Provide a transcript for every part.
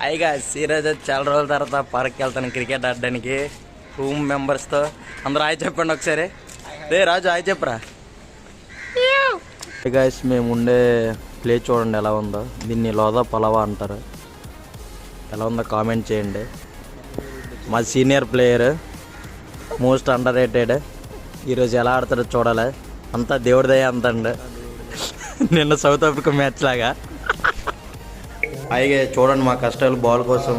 అయిగా ఈరోజు చాలా రోజుల తర్వాత పార్క్కి వెళ్తాను క్రికెట్ ఆడడానికి రూమ్ మెంబర్స్తో. అందరూ హాయ్ చెప్పండి ఒకసారి. రే రాజు హాయ్ చెప్పరా. గాయస్ మేము ఉండే ప్లేస్ చూడండి ఎలా ఉందో. దీన్ని లోదా పలావా అంటారు. ఎలా ఉందో కామెంట్ చేయండి. మా senior player, most under rated. ఈరోజు ఎలా ఆడతారో చూడాలి. అంతా దేవుడిదయ్యా అంతండి. నిన్న సౌత్ ఆఫ్రికా మ్యాచ్ లాగా. పైగా చూడండి మా కష్టాలు బాల్ కోసం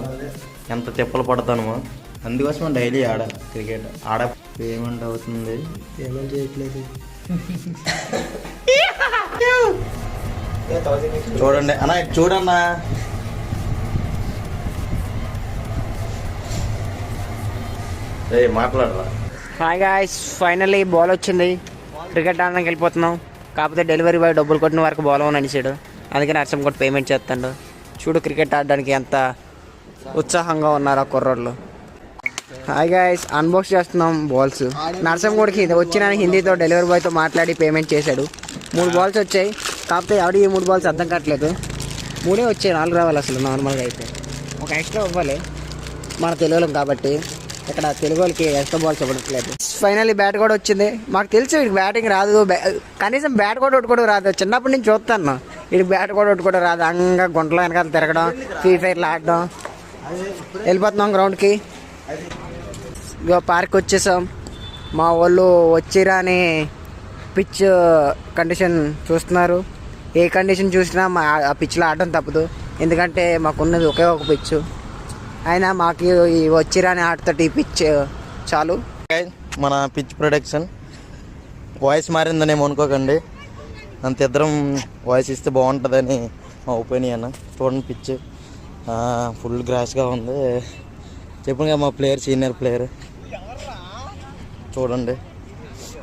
ఎంత తిప్పలు పడతాను. అందుకోసం డైలీ క్రికెట్ పేమెంట్ అవుతుంది. పేమెంట్ చేయట్లేదు. చూడండి అన్నా, చూడన్నా. మాట్లాడరా. హాయ్ గాయ్స్, ఫైనల్లీ బాల్ వచ్చింది. క్రికెట్ ఆడడానికి వెళ్ళిపోతున్నాం. కాకపోతే డెలివరీ బాయ్ డబ్బులు కొట్టిన వరకు బాల్ అని అనిసాడు. అందుకే నర్సం కూడా పేమెంట్ చేస్తాడు. చూడు క్రికెట్ ఆడడానికి ఎంత ఉత్సాహంగా ఉన్నారు ఆ కుర్రోళ్ళు. హాయ్ గాయ్స్, అన్బాక్స్ చేస్తున్నాం బాల్స్. నర్సం కూడా వచ్చిన హిందీతో డెలివరీ బాయ్తో మాట్లాడి పేమెంట్ చేశాడు. 3 బాల్స్ వచ్చాయి. కాకపోతే ఎవడి ఈ 3 బాల్స్ అర్థం కావట్లేదు. 3 వచ్చాయి, 4 రావాలి అసలు. నార్మల్గా అయితే ఒక ఎక్స్ట్రా ఇవ్వాలి మన తెలుగులం కాబట్టి. ఇక్కడ తెలుగు వాళ్ళకి ఎక్స్ట్రా బాల్స్ ఇవ్వట్లేదు. ఫైనల్లీ బ్యాట్ కూడా వచ్చింది. మాకు తెలుసు వీడికి బ్యాటింగ్ రాదు, కనీసం బ్యాట్ కూడా కొట్టుకోవడం రాదు. చిన్నప్పటి నుంచి చూస్తాను వీడికి బ్యాట్ కూడా కొట్టుకోవడం రాదు. అంగా గుంటలో వెనకాల తిరగడం, ఫ్రీ ఫైర్లు ఆడడం. వెళ్ళిపోతున్నాం గ్రౌండ్కి. ఇక పార్క్ వచ్చేసాం. మా వాళ్ళు వచ్చిరా అని పిచ్ కండిషన్ చూస్తున్నారు. ఏ కండిషన్ చూసినా ఆ పిచ్లో ఆడడం తప్పదు. ఎందుకంటే మాకున్నది ఒకే ఒక పిచ్. అయినా మాకు ఈ వచ్చిరాని ఆటతోటి ఈ పిచ్ చాలు. మన పిచ్ ప్రొడక్షన్ వాయిస్ మారిందని అనుకోకండి. అంత ఇద్దరం వాయిస్ ఇస్తే బాగుంటుందని మా ఒపీనియన్. చూడండి పిచ్ ఫుల్ గ్రాస్గా ఉంది. చెప్పండి మా ప్లేయర్, సీనియర్ ప్లేయర్ చూడండి.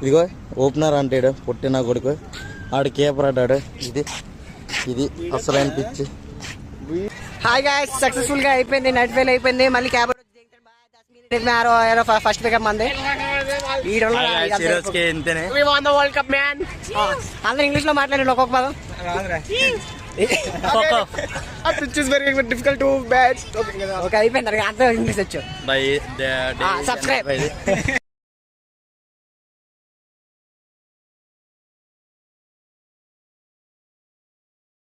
ఇదిగో ఓపెనర్ అంటాడు పుట్టిన కొడుకు. ఆడు కీపర్ ఆడాడు. ఇది అసలైన పిచ్. హాయ్ గాయ్స్, సక్సెస్ఫుల్ గా అయిపోయింది. నెట్ ఫెయిల్ అయిపోయింది. మళ్ళీ క్యాబ్ ఫస్ట్ పికప్ మంది. అందరూ ఇంగ్లీష్ లో మాట్లాడండి ఒక్కొక్క పదం. Difficult to bat. ఓకే అయిపోయింది. అర్థం ఇంగ్లీష్ వచ్చు. సబ్స్క్రైబ్.